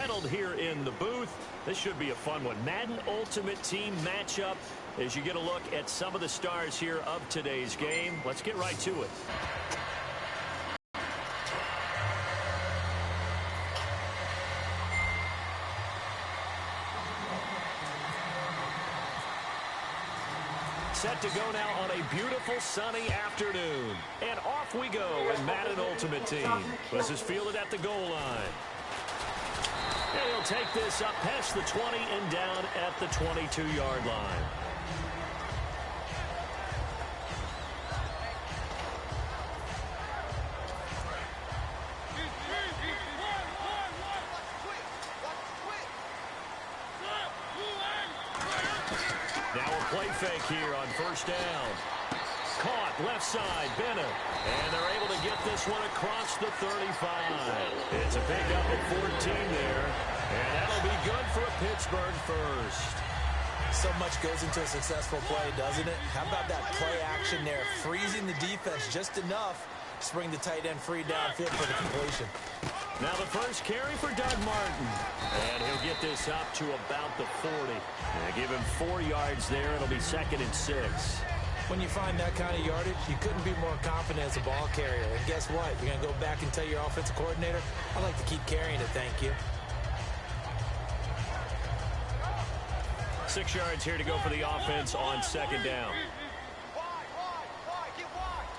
Settled here in the booth. This should be a fun one. Madden Ultimate Team matchup as you get a look at some of the stars here of today's game. Let's get right to it. Set to go now on a beautiful sunny afternoon. And off we go in Madden Ultimate Team. This is fielded at the goal line. And he'll take this up past the 20 and down at the 22-yard line. Now a play fake here on first down. Caught left side, Bennett. And they're able to get this one across the 35. It's a pickup of 14 there. And that'll be good for a Pittsburgh first. So much goes into a successful play, doesn't it? How about that play action there? Freezing the defense just enough to bring the tight end free downfield for the completion. Now the first carry for Doug Martin. And he'll get this up to about the 40. And give him 4 yards there. It'll be 2nd and 6. When you find that kind of yardage, you couldn't be more confident as a ball carrier. And guess what? You're going to go back and tell your offensive coordinator, I'd like to keep carrying it, thank you. 6 yards here to go for the offense on 2nd down.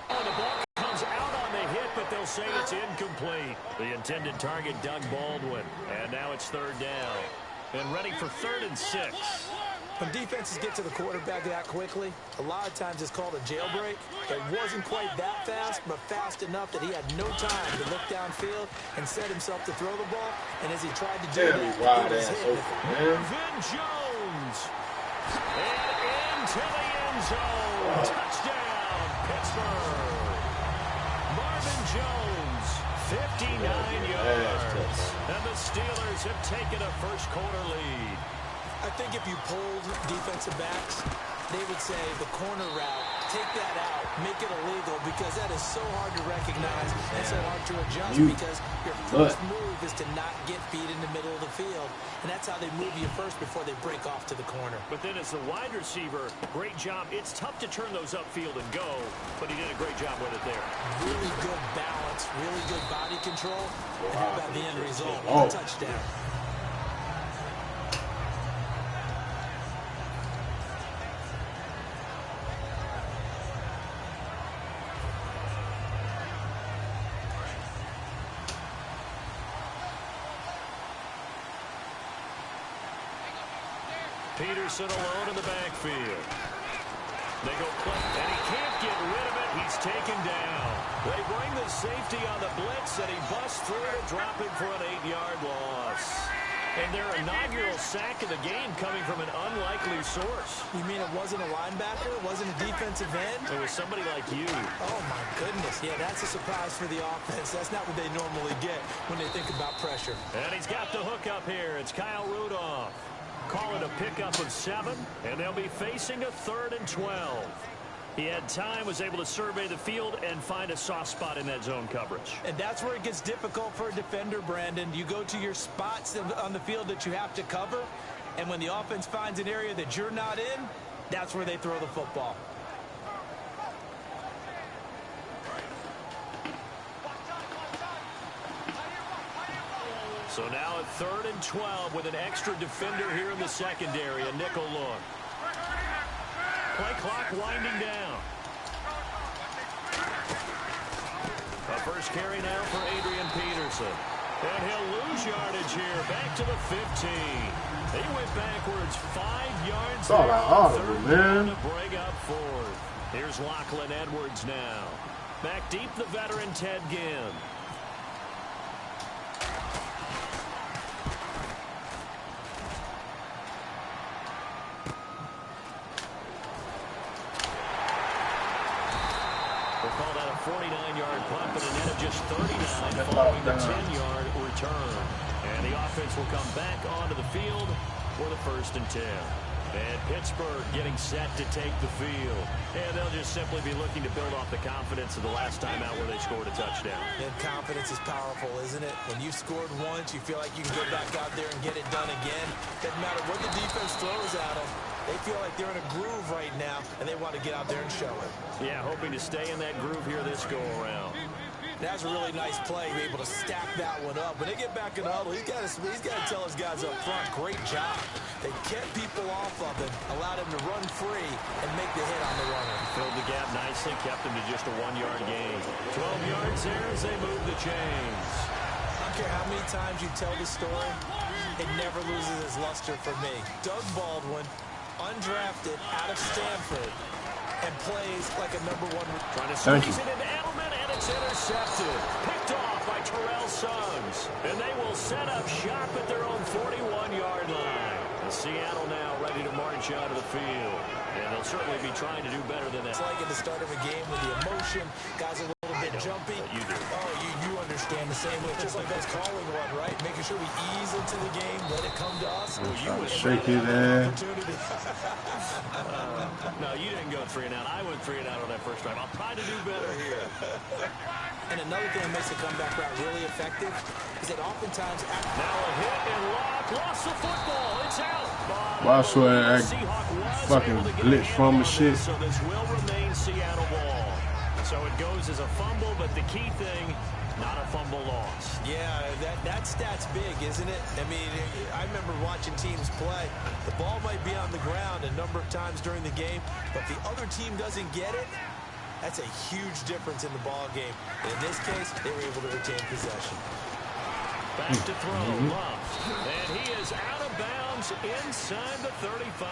Oh, the ball comes out on the hit, but they'll say it's incomplete. The intended target, Doug Baldwin. And now it's 3rd down. And ready for 3rd and 6. When defenses get to the quarterback that quickly, a lot of times it's called a jailbreak. It wasn't quite that fast, but fast enough that he had no time to look downfield and set himself to throw the ball. And as he tried to do that, he was hit. Vin Jones. And into the end zone. Touchdown, Pittsburgh. Marvin Jones, 59 yards. And the Steelers have taken a first-quarter lead. I think if you polled defensive backs, they would say the corner route, take that out, make it illegal, because that is so hard to recognize and so hard to adjust because your first move is to not get beat in the middle of the field. And that's how they move you first before they break off to the corner. But then as the wide receiver, great job. It's tough to turn those upfield and go, but he did a great job with it there. Really good balance, really good body control. And how about the end result? A touchdown. Peterson alone in the backfield. They go play, and he can't get rid of it. He's taken down. They bring the safety on the blitz, and he busts through it, dropping for an 8-yard loss. And their inaugural sack of the game coming from an unlikely source. You mean it wasn't a linebacker? It wasn't a defensive end? It was somebody like you. Oh, my goodness. Yeah, that's a surprise for the offense. That's not what they normally get when they think about pressure. And he's got the hook up here. It's Kyle Rudolph. Call it a pickup of 7, and they'll be facing a 3rd and 12. He had time, was able to survey the field and find a soft spot in that zone coverage. And that's where it gets difficult for a defender, Brandon. You go to your spots on the field that you have to cover, and when the offense finds an area that you're not in, that's where they throw the football. So now at 3rd and 12 with an extra defender here in the secondary, a nickel look. Play clock winding down. A first carry now for Adrian Peterson. And he'll lose yardage here, back to the 15. He went backwards 5 yards. That's all I ought to do, man. To bring up 4th. Here's Lachlan Edwards now. Back deep, the veteran Ted Ginn. We'll call that a 49-yard punt, but a net of just 39 following the 10-yard return. And the offense will come back onto the field for the 1st and 10. And Pittsburgh getting set to take the field. And they'll just simply be looking to build off the confidence of the last time out where they scored a touchdown. And confidence is powerful, isn't it? When you scored once, you feel like you can go back out there and get it done again. Doesn't matter what the defense throws at them. They feel like they're in a groove right now, and they want to get out there and show it. Yeah, hoping to stay in that groove here this go-around. That's a really nice play. You're able to stack that one up. When they get back in the huddle, he's got to tell his guys up front, great job. They kept people off of him, allowed him to run free, and make the hit on the runner. Filled the gap nicely, kept him to just a 1-yard gain. 12 yards there as they move the chains. I don't care how many times you tell the story, it never loses its luster for me. Doug Baldwin, undrafted out of Stanford, and plays like a #1. Trying to squeeze it into Edelman, and it's intercepted. Picked off by Terrell Suggs. And they will set up shop at their own 41-yard line. And Seattle now ready to march out of the field. And they'll certainly be trying to do better than that. It's like at the start of a game with the emotion. Guys are a little bit jumpy. You do. Oh, you understand the same way. Just like us calling one, right? Making sure we ease into the game, let it come to us. Trying to shake it, man. No, you didn't go 3 and out. I went 3 and out on that first drive. I'll try to do better here. And another thing that makes the comeback route really effective is that oftentimes... Now a hit and lock. Lost the football. It's out. Well, I swear, I fucking glitch from the shit. So this will remain Seattle ball. So it goes as a fumble, but the key thing, not a fumble loss. Yeah, that stat's big, isn't it? I mean, I remember watching teams play. The ball might be on the ground a number of times during the game, but if the other team doesn't get it, that's a huge difference in the ball game. And in this case, they were able to retain possession. Back to throw, Love. And he is out of bounds inside the 35.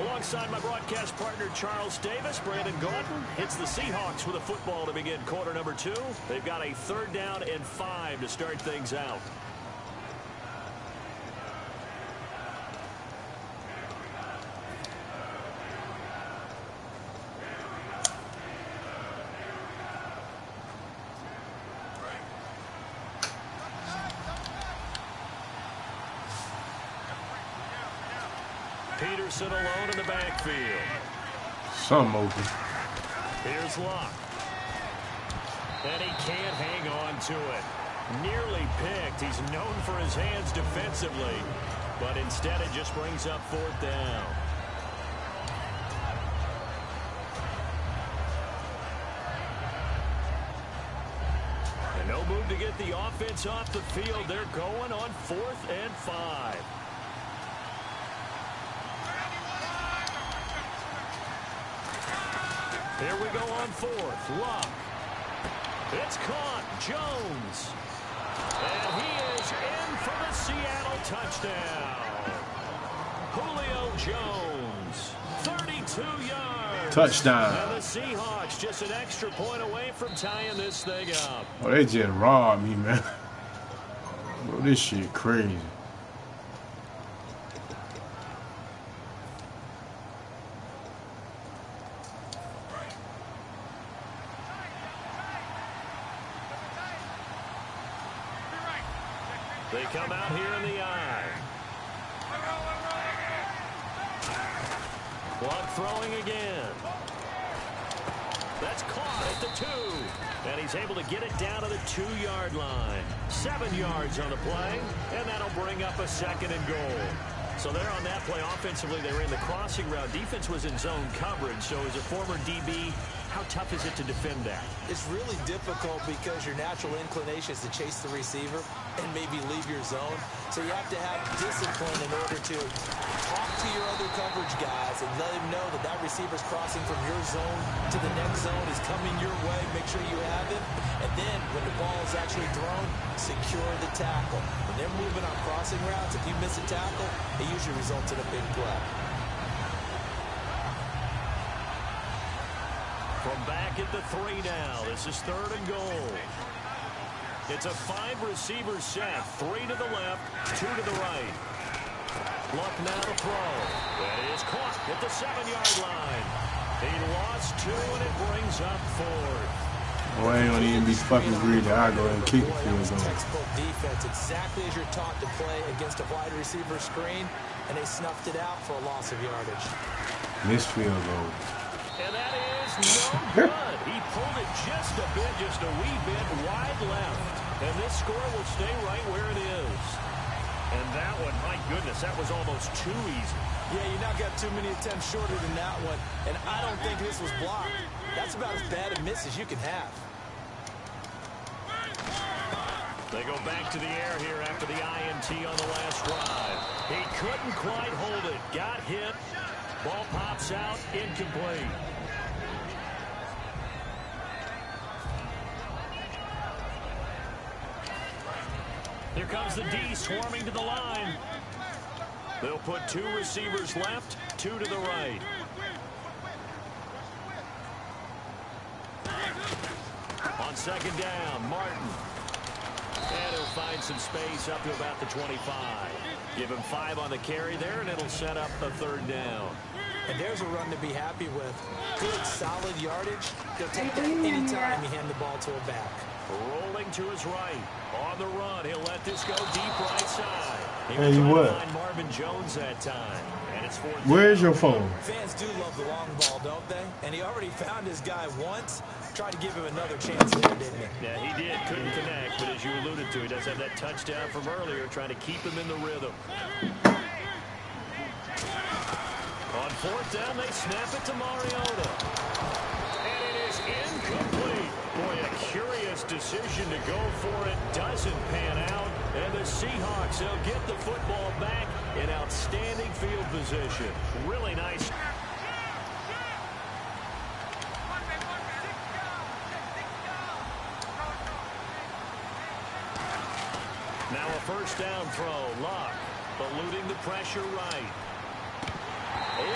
Alongside my broadcast partner, Charles Davis, Brandon Gordon hits the Seahawks with a football to begin quarter number 2. They've got a 3rd down and 5 to start things out. Peterson alone in the backfield. Something open. Here's Luck. And he can't hang on to it. Nearly picked. He's known for his hands defensively. But instead it just brings up 4th down. And no move to get the offense off the field. They're going on 4th and 5. Here we go on 4th. Luck. It's caught. Jones. And he is in for the Seattle touchdown. Julio Jones. 32 yards. Touchdown. And the Seahawks just an extra point away from tying this thing up. Oh, they just robbed me, man. Bro, this shit crazy. They come out here in the eye. Luck throwing again. That's caught at the 2. And he's able to get it down to the 2-yard line. 7 yards on the play. And that'll bring up a 2nd and goal. So there on that play, offensively, they were in the crossing route. Defense was in zone coverage. So as a former DB, how tough is it to defend that? It's really difficult because your natural inclination is to chase the receiver and maybe leave your zone. So you have to have discipline in order to talk to your other coverage guys and let them know that that receiver's crossing from your zone to the next zone, is coming your way. Make sure you have it. And then when the ball is actually thrown, secure the tackle. When they're moving on crossing routes, if you miss a tackle, it usually results in a big play. From back at the 3 now, this is 3rd and goal. It's a 5-receiver set. 3 to the left, 2 to the right. Luck now to throw. That is caught at the 7-yard line. He lost 2, and it brings up 4th. Boy, I ain't gonna even be fucking greedy. I'll go ahead and kick the field goal. Textbook defense, exactly as you're taught to play against a wide receiver screen, and they snuffed it out for a loss of yardage. Missed field goal. And that is no good. He pulled it just a bit, just a wee bit wide left. And this score will stay right where it is. And that one, my goodness, that was almost too easy. Yeah, you not got too many attempts shorter than that one. And I don't think this was blocked. That's about as bad a miss as you can have. They go back to the air here after the INT on the last drive. He couldn't quite hold it. Got hit. Ball pops out. Incomplete. Here comes the D swarming to the line. They'll put 2 receivers left, 2 to the right. On second down, Martin. And he'll find some space up to about the 25. Give him 5 on the carry there, and it'll set up a third down. And there's a run to be happy with. Good, solid yardage. He'll take that anytime you hand the ball to a back. Rolling to his right. On the run, he'll let this go deep right side. Hey, what? Find Marvin Jones that time. And it's fourth. Where's your phone? Fans do love the long ball, don't they? And he already found his guy once. Tried to give him another chance there, didn't he? Yeah, he did. Couldn't connect, but as you alluded to, he does have that touchdown from earlier, trying to keep him in the rhythm. On fourth down, they snap it to Mariota. And it is incomplete. Boy, a curious decision to go for it. Doesn't pan out. And the Seahawks, they'll get the football back in outstanding field position. Really nice. Now a first down throw. Luck eluding the pressure right.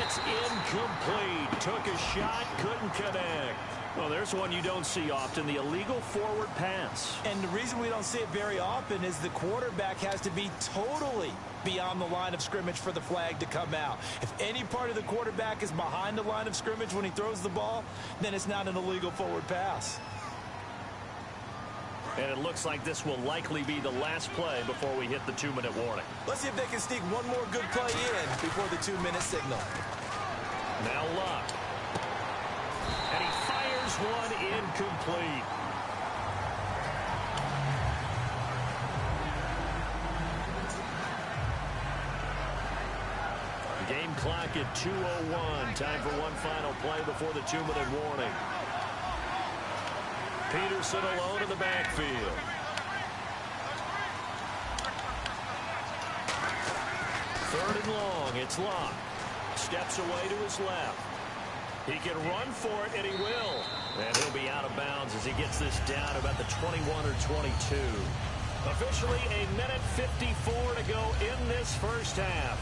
It's incomplete. Took a shot, couldn't connect. Well, there's one you don't see often, the illegal forward pass. And the reason we don't see it very often is the quarterback has to be totally beyond the line of scrimmage for the flag to come out. If any part of the quarterback is behind the line of scrimmage when he throws the ball, then it's not an illegal forward pass. And it looks like this will likely be the last play before we hit the 2-minute warning. Let's see if they can sneak one more good play in before the 2-minute signal. Now Luck. And he fires one incomplete. The game clock at 2:01. Time for one final play before the 2-minute warning. Peterson alone in the backfield. Third and long. It's Luck. Steps away to his left. He can run for it, and he will. And he'll be out of bounds as he gets this down about the 21 or 22. Officially a minute 54 to go in this first half.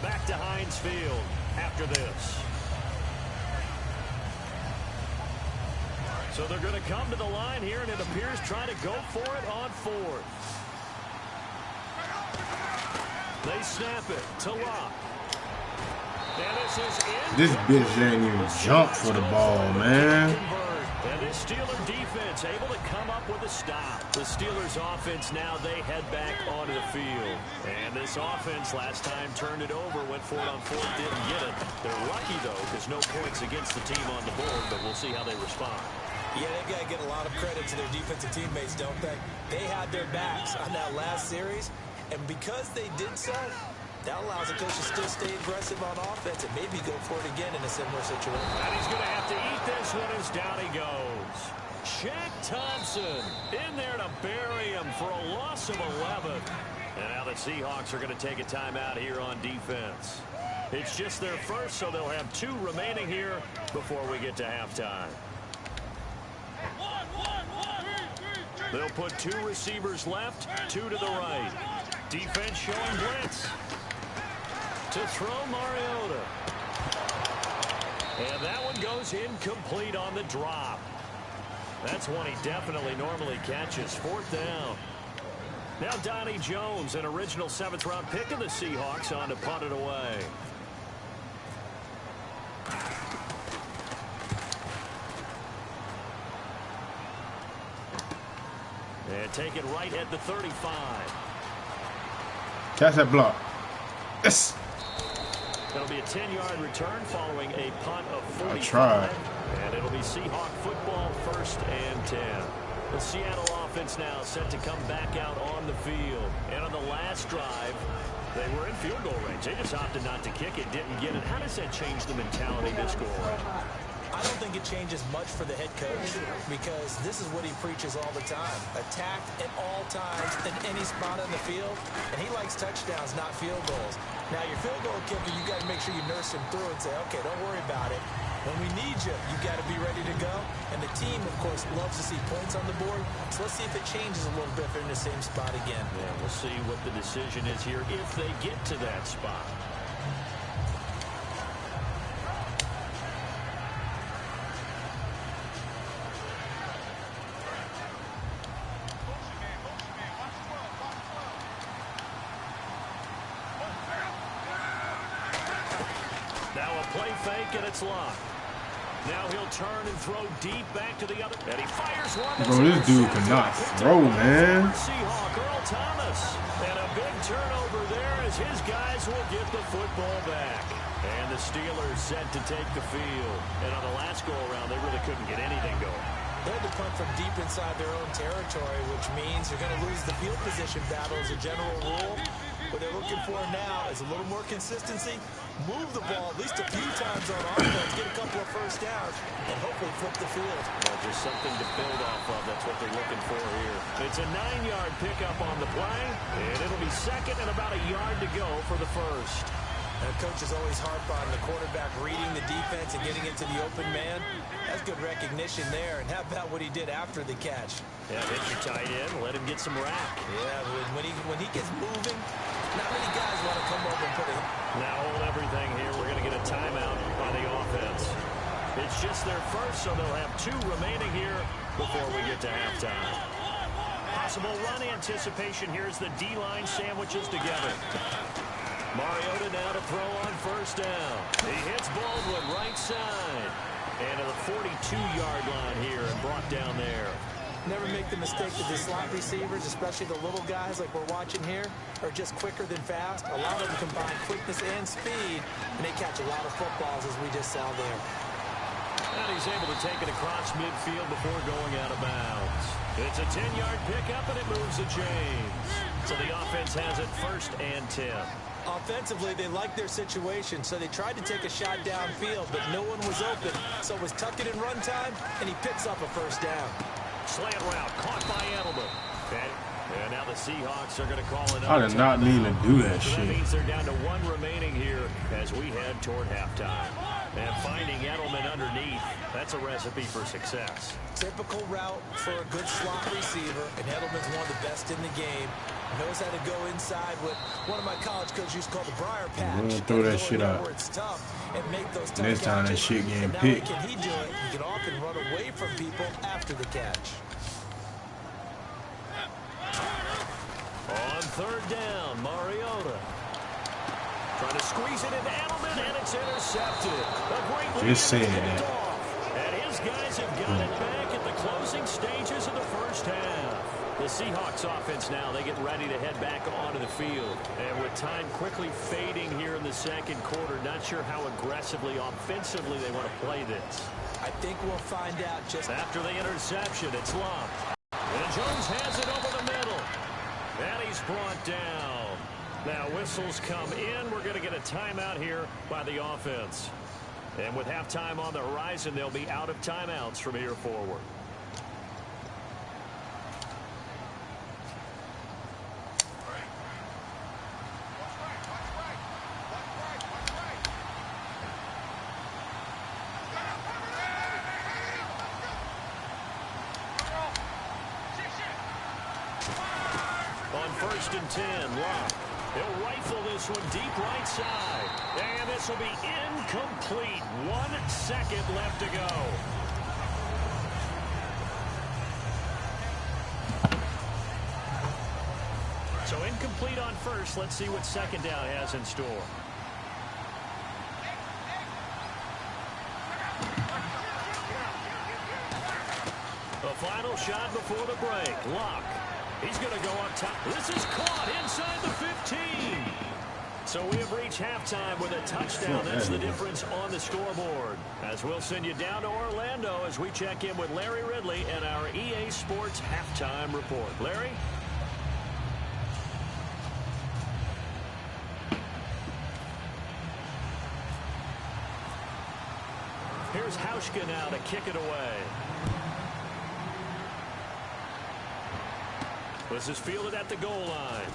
Back to Heinz Field after this. So they're going to come to the line here, and it appears trying to go for it on fourth. They snap it to Luck. And this is in. This bitch ain't even jump for the ball, man. And this Steeler defense able to come up with a stop. The Steelers offense now, they head back onto the field. And this offense last time turned it over, went for it on fourth, didn't get it. They're lucky, though, because no points against the team on the board, but we'll see how they respond. Yeah, they've got to get a lot of credit to their defensive teammates, don't they? They had their backs on that last series, and because they did so, that allows the coach to still stay aggressive on offense and maybe go for it again in a similar situation. And he's going to have to eat this one as down he goes. Shaq Thompson in there to bury him for a loss of 11. And now the Seahawks are going to take a timeout here on defense. It's just their first, so they'll have 2 remaining here before we get to halftime. They'll put 2 receivers left, 2 to the right. Defense showing blitz. To throw Mariota. And that one goes incomplete on the drop. That's one he definitely normally catches. Fourth down. Now Donnie Jones, an original 7th-round pick of the Seahawks, on to punt it away. And take it right at the 35. Catch that block. Yes. It'll be a 10-yard return following a punt of 45. I tried. And it'll be Seahawk football, 1st and 10. The Seattle offense now set to come back out on the field. And on the last drive, they were in field goal range. They just opted not to kick it, didn't get it. How does that change the mentality this go around? I don't think it changes much for the head coach because this is what he preaches all the time. Attack at all times in any spot on the field, and he likes touchdowns, not field goals. Now, your field goal kicker, you got to make sure you nurse him through and say, okay, don't worry about it. When we need you, you got to be ready to go. And the team, of course, loves to see points on the board. So let's see if it changes a little bit if they're in the same spot again. Yeah, we'll see what the decision is here if they get to that spot. Now a play fake, and it's locked. Now he'll turn and throw deep back to the other. And he fires one. Bro, this dude cannot throw, man. Seahawk Earl Thomas. And a big turnover there as his guys will get the football back. And the Steelers set to take the field. And on the last go-around, they really couldn't get anything going. They had to punt from deep inside their own territory, which means you're going to lose the field position battle as a general rule. What they're looking for now is a little more consistency, move the ball at least a few times on offense, get a couple of first downs, and hopefully flip the field. Well, just something to build off of. That's what they're looking for here. It's a 9-yard pickup on the play, and it'll be 2nd and about a yard to go for the first. And coaches always harp on the quarterback reading the defense and getting into the open man. That's good recognition there. And how about what he did after the catch? Yeah, hit your tight end, let him get some rack. Yeah, when he gets moving, not many guys want to come over and put it. Now hold everything here. We're going to get a timeout by the offense. It's just their first, so they'll have 2 remaining here before we get to halftime. Possible run anticipation here as the D-line sandwiches together. Mariota now to throw on 1st down. He hits Baldwin right side. And to the 42-yard line here and brought down there. Never make the mistake that the slot receivers, especially the little guys like we're watching here, are just quicker than fast. A lot of them combine quickness and speed, and they catch a lot of footballs as we just saw there. And he's able to take it across midfield before going out of bounds. It's a 10-yard pickup, and it moves the chains. So the offense has it 1st and 10. Offensively, they liked their situation, so they tried to take a shot downfield, but no one was open. So it was tuck it in run time, and he picks up a 1st down. Slant route caught by Edelman. And now the Seahawks are going to call it. I did not mean to do that so shit. That means they're down to 1 remaining here as we head toward halftime. And finding Edelman underneath, that's a recipe for success. Typical route for a good slot receiver, and Edelman's one of the best in the game. Knows how to go inside what one of my college coaches used to call the briar patch. I'm gonna throw that shit out. Where it's tough and make those tough Next time that catches. shit getting Not picked. only can he do it, he can often run away from people after the catch. On 3rd down, Mariota. Trying to squeeze it into Edelman, and it's intercepted. A great Just saying that. And his guys have got it back at the closing stages of the 1st half. The Seahawks offense now, they get ready to head back onto the field. And with time quickly fading here in the 2nd quarter, not sure how aggressively, offensively they want to play this. I think we'll find out just after the interception. It's locked. And Jones has it over the middle. And he's brought down. Now whistles come in. We're going to get a timeout here by the offense. And with halftime on the horizon, they'll be out of timeouts from here forward. On 1st and 10, Locke. He'll rifle this one deep right side. And this will be incomplete. 1 second left to go. So incomplete on 1st. Let's see what 2nd down has in store. The final shot before the break. Luck. He's going to go up top. This is caught inside the 15. So we have reached halftime with a touchdown. That's the difference on the scoreboard. As we'll send you down to Orlando as we check in with Larry Ridley and our EA Sports halftime report. Larry? Here's Hauschka now to kick it away. This is fielded at the goal line.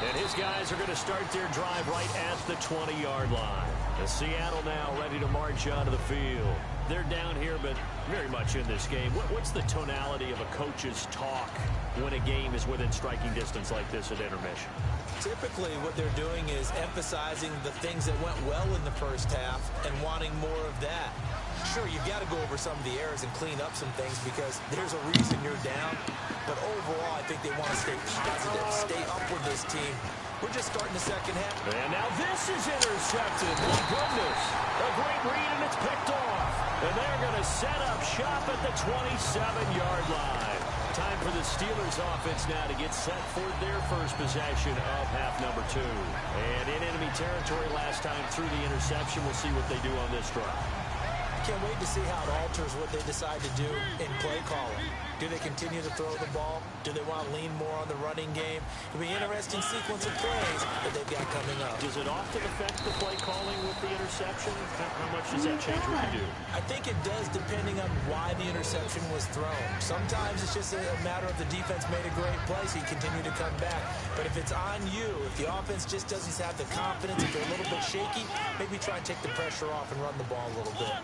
And his guys are going to start their drive right at the 20-yard line. And Seattle now ready to march onto the field. They're down here, but very much in this game. What's the tonality of a coach's talk when a game is within striking distance like this at intermission? Typically, what they're doing is emphasizing the things that went well in the first half and wanting more of that. Sure, you've got to go over some of the errors and clean up some things because there's a reason you're down. But overall, I think they want to stay positive, stay up with this team. We're just starting the second half. And now this is intercepted. My goodness. A great read, and it's picked off. And they're going to set up shop at the 27-yard line. Time for the Steelers offense now to get set for their first possession of half number 2. And in enemy territory last time through the interception. We'll see what they do on this drive. Can't wait to see how it alters what they decide to do in play calling. Do they continue to throw the ball? Do they want to lean more on the running game? It'll be an interesting sequence of plays that they've got coming up. Does it often affect the play calling with the interception? How much does that change what you do? I think it does depending on why the interception was thrown. Sometimes it's just a matter of the defense made a great play, so you continue to come back. But if it's on you, if the offense just doesn't have the confidence, if they're a little bit shaky, maybe try and take the pressure off and run the ball a little bit.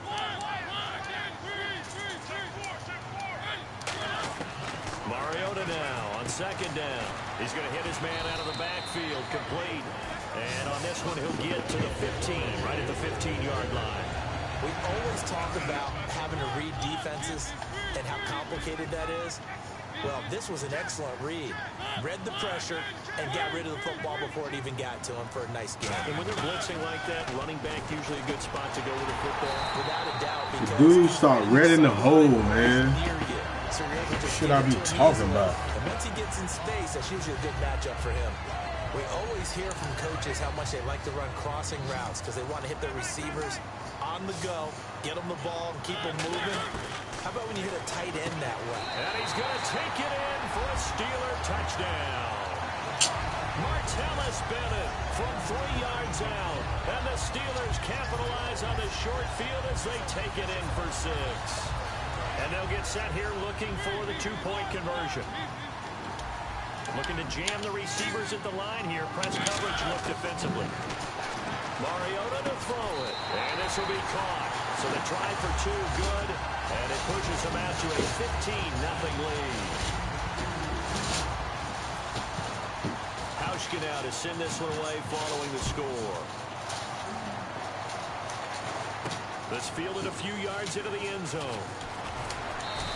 Mariota now on second down. He's going to hit his man out of the backfield, complete. And on this one, he'll get to the 15, right at the 15-yard line. We always talk about having to read defenses and how complicated that is. Well, this was an excellent read. Read the pressure and got rid of the football before it even got to him for a nice game. And when they're blitzing like that, running back usually a good spot to go with the football. Without a doubt. Because dude start reading the hole, man. So shit I be talking about. And once he gets in space, that's usually a good matchup for him. We always hear from coaches how much they like to run crossing routes because they want to hit their receivers on the go, get them the ball, and keep them moving. How about when you hit a tight end that way? And he's going to take it in for a Steeler touchdown. Martellus Bennett from 3 yards out. And the Steelers capitalize on the short field as they take it in for 6. And they'll get set here looking for the 2-point conversion. Looking to jam the receivers at the line here. Press coverage look defensively. Mariota to throw it. And this will be caught. So the try for 2 good. And it pushes them out to a 15-0 lead. Hauschka now to send this one away following the score. This fielded a few yards into the end zone.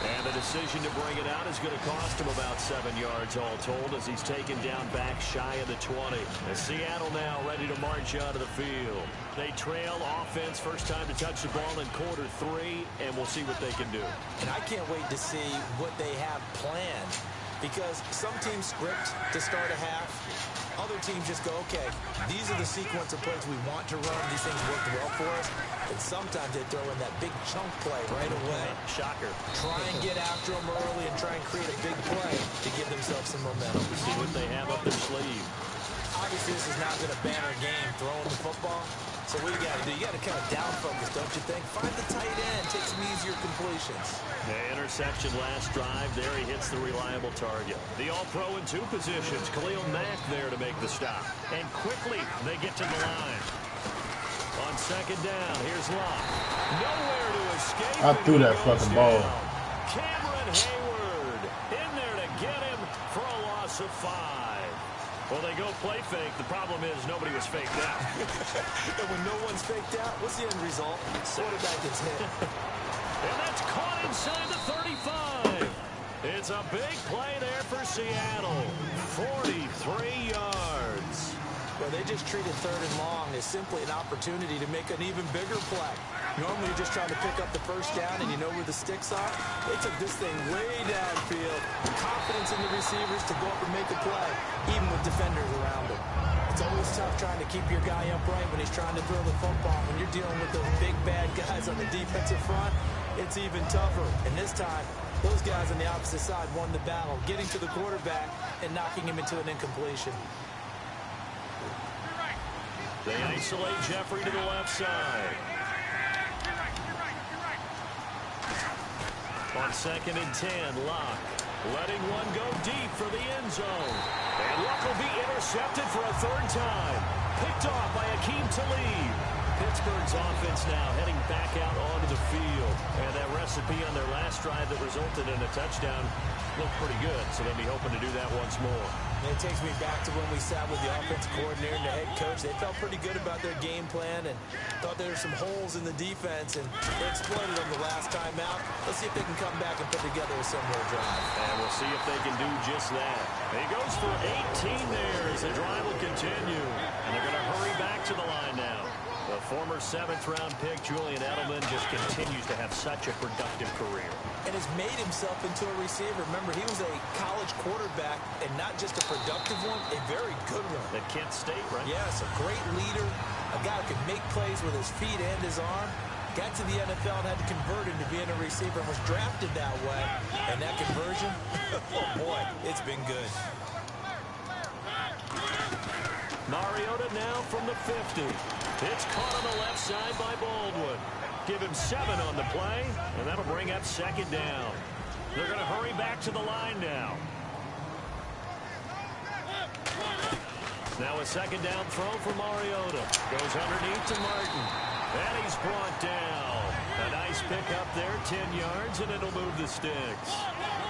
And the decision to bring it out is going to cost him about 7 yards all told as he's taken down back shy of the 20. As Seattle now ready to march out of the field. They trail offense first time to touch the ball in quarter 3, and we'll see what they can do. And I can't wait to see what they have planned because some teams script to start a half. Other teams just go, okay, these are the sequence of plays we want to run. These things worked well for us. And sometimes they throw in that big chunk play right away. Shocker. Try and get after them early and try and create a big play to give themselves some momentum. See what they have up their sleeve. Obviously, this has not been a banner game throwing the football. So what you got to do, you got to kind of down focus, don't you think? Find the tight end, take some easier completions. The interception last drive. There he hits the reliable target. The all-pro in 2 positions. Khalil Mack there to make the stop. And quickly they get to the line. On second down, here's Locke. Nowhere to escape. I threw that fucking ball. Cameron Hayward in there to get him for a loss of 5. Well, they go play fake. The problem is nobody was faked out. And when no one's faked out, what's the end result? Quarterback gets hit. And that's caught inside the 35. It's a big play there for Seattle. 43 yards. Well, they just treated 3rd and long as simply an opportunity to make an even bigger play. Normally you're just trying to pick up the first down and you know where the sticks are. They took this thing way downfield. Confidence in the receivers to go up and make a play, even with defenders around him. It's always tough trying to keep your guy upright when he's trying to throw the football. When you're dealing with those big, bad guys on the defensive front, it's even tougher. And this time, those guys on the opposite side won the battle, getting to the quarterback and knocking him into an incompletion. They isolate Jeffrey to the left side. On 2nd and 10, Locke letting one go deep for the end zone. And Luck will be intercepted for a 3rd time. Picked off by Akeem Talib. Pittsburgh's offense now heading back out onto the field. And that recipe on their last drive that resulted in a touchdown looked pretty good, so they'll be hoping to do that once more. It takes me back to when we sat with the offensive coordinator and the head coach. They felt pretty good about their game plan and thought there were some holes in the defense, and they exploited them the last time out. Let's see if they can come back and put together a similar drive. And we'll see if they can do just that. He goes for 18 there as the drive will continue. And they're going to hurry back to the line now. The former 7th-round pick, Julian Edelman, just continues to have such a productive career. And has made himself into a receiver. Remember, he was a college quarterback, and not just a productive one, a very good one. At Kent State, right? Yes, a great leader, a guy who can make plays with his feet and his arm. Got to the NFL and had to convert into being a receiver and was drafted that way. And that conversion, oh boy, it's been good. Mariota now from the 50. It's caught on the left side by Baldwin. Give him 7 on the play, and that'll bring up 2nd down. They're going to hurry back to the line now. Now a 2nd down throw for Mariota. Goes underneath to Martin. And he's brought down. A nice pick up there, 10 yards, and it'll move the sticks.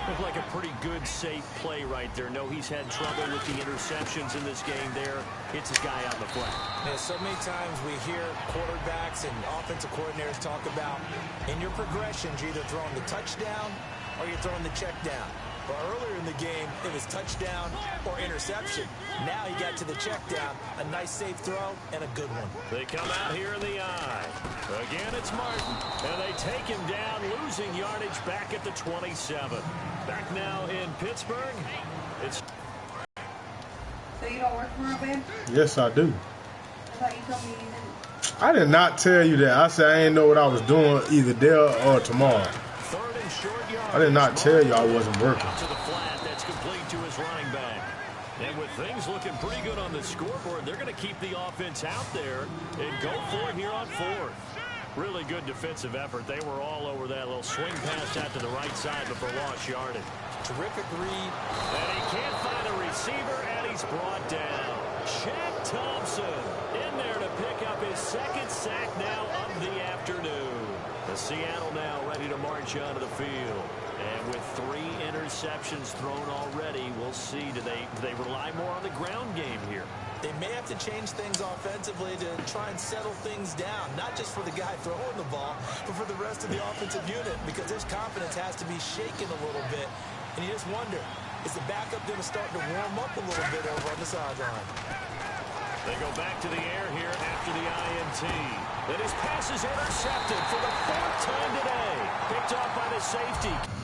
Looked like a pretty good, safe play right there. No, he's had trouble with the interceptions in this game there. It's his guy out in the flat. Yeah, so many times we hear quarterbacks and offensive coordinators talk about in your progressions, you're either throwing the touchdown or you're throwing the check down. Well, earlier in the game, it was touchdown or interception. Now he got to the check down. A nice safe throw and a good one. They come out here in the eye. Again, it's Martin. And they take him down, losing yardage back at the 27. Back now in Pittsburgh. It's... So you don't work tomorrow, babe? Yes, I do. I thought you told me you didn't. I did not tell you that. I said I didn't know what I was doing either there or tomorrow. 3rd and short yardage. I did not tell you I wasn't working. To the flat, that's complete to his running back. And with things looking pretty good on the scoreboard, they're going to keep the offense out there and go for it here on 4th. Really good defensive effort. They were all over that little swing pass out to the right side before lost yardage. Terrific read. And he can't find a receiver, and he's brought down. Shaq Thompson in there to pick up his 2nd sack now of the afternoon. The Seattle now ready to march onto the field. And with 3 interceptions thrown already, we'll see. Do they rely more on the ground game here? They may have to change things offensively to try and settle things down, not just for the guy throwing the ball, but for the rest of the offensive unit, because his confidence has to be shaken a little bit. And you just wonder, is the backup going to start to warm up a little bit over on the sideline? They go back to the air here after the INT. And his pass is intercepted for the 4th time today. Picked off by the safety.